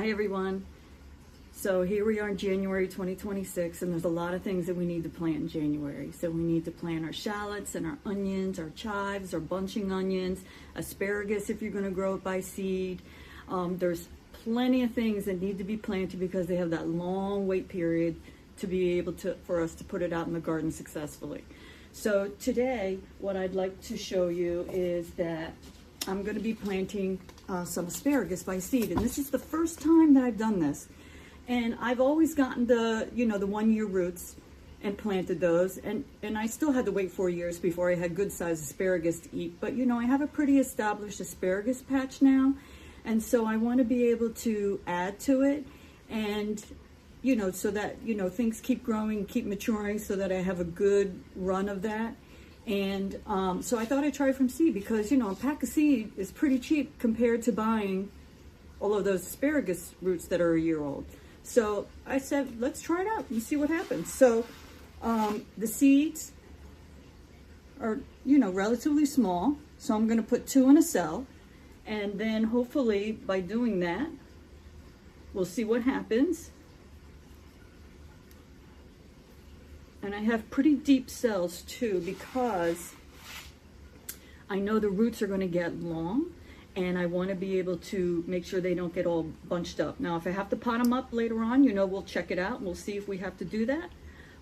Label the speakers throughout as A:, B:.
A: Hi everyone. So here we are in January 2026, and there's a lot of things that we need to plant in January. So we need to plant our shallots and our onions, our chives, our bunching onions, asparagus if you're going to grow it by seed. There's plenty of things that need to be planted because they have that long wait period to be able to, for us to put it out in the garden successfully. So today, what I'd like to show you is that I'm going to be planting some asparagus by seed, and this is the first time that I've done this. And I've always gotten the 1-year roots and planted those, and I still had to wait 4 years before I had good sized asparagus to eat. But I have a pretty established asparagus patch now, and so I want to be able to add to it, and so that things keep growing, keep maturing, so that I have a good run of that. And so I thought I'd try from seed because a pack of seed is pretty cheap compared to buying all of those asparagus roots that are a year old. So I said, let's try it out and see what happens. So the seeds are, relatively small. So I'm going to put 2 in a cell. And then hopefully by doing that, we'll see what happens. And I have pretty deep cells too, because I know the roots are going to get long, and I want to be able to make sure they don't get all bunched up. Now, if I have to pot them up later on, we'll check it out and we'll see if we have to do that.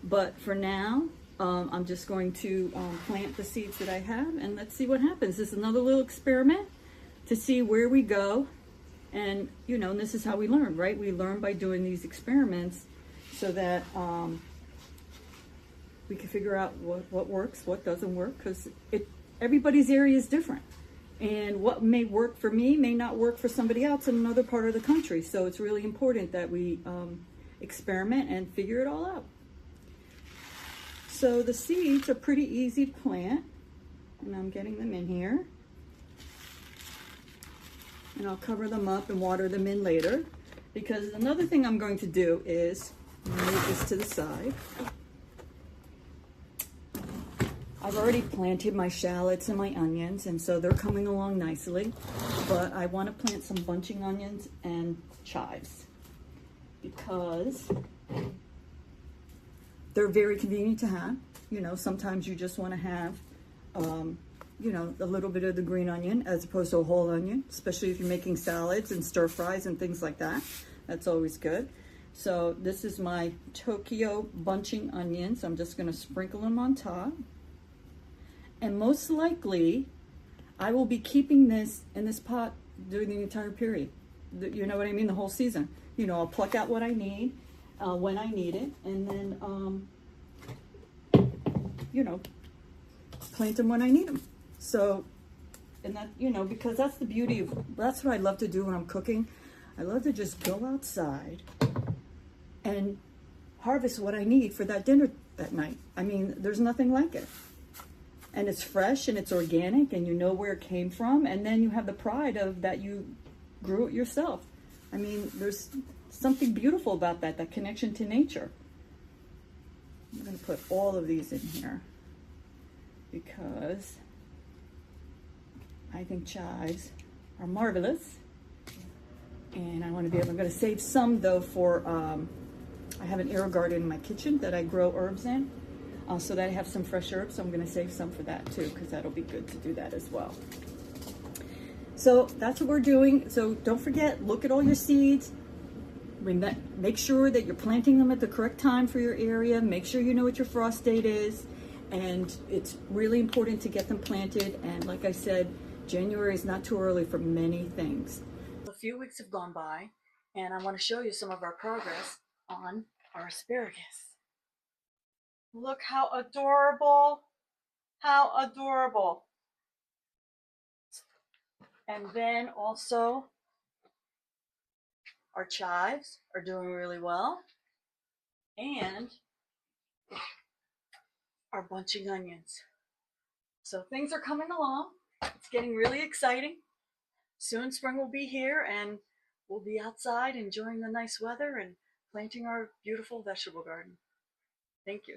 A: But for now, I'm just going to plant the seeds that I have, and let's see what happens. This is another little experiment to see where we go. And, and this is how we learn, right? We learn by doing these experiments so that we can figure out what works, what doesn't work, because everybody's area is different. And what may work for me may not work for somebody else in another part of the country. So it's really important that we experiment and figure it all out. So the seeds are pretty easy to plant, and I'm getting them in here. And I'll cover them up and water them in later, because another thing I'm going to do is move this to the side. I've already planted my shallots and my onions, and so they're coming along nicely. But I want to plant some bunching onions and chives because they're very convenient to have. Sometimes you just want to have, a little bit of the green onion as opposed to a whole onion, especially if you're making salads and stir fries and things like that. That's always good. So this is my Tokyo bunching onions. I'm just going to sprinkle them on top. And most likely, I will be keeping this in this pot during the entire period. You know what I mean? The whole season. I'll pluck out what I need when I need it, and then, plant them when I need them. So, and that, because that's the beauty of, that's what I love to do when I'm cooking. I love to just go outside and harvest what I need for that dinner that night. I mean, there's nothing like it. And it's fresh and it's organic, and you know where it came from, and then you have the pride of that you grew it yourself. I mean, there's something beautiful about that connection to nature. I'm going to put all of these in here because I think chives are marvelous, and I want to be able. I'm going to save some though for I have an herb garden in my kitchen that I grow herbs in. So that I have some fresh herbs, so I'm going to save some for that too, because that'll be good to do that as well. So that's what we're doing. So don't forget, look at all your seeds. Make sure that you're planting them at the correct time for your area. Make sure you know what your frost date is. And it's really important to get them planted. And like I said, January is not too early for many things. A few weeks have gone by, and I want to show you some of our progress on our asparagus. Look how adorable, how adorable. And then also our chives are doing really well, and our bunching onions. So things are coming along. It's getting really exciting. Soon spring will be here, and we'll be outside enjoying the nice weather and planting our beautiful vegetable garden. Thank you.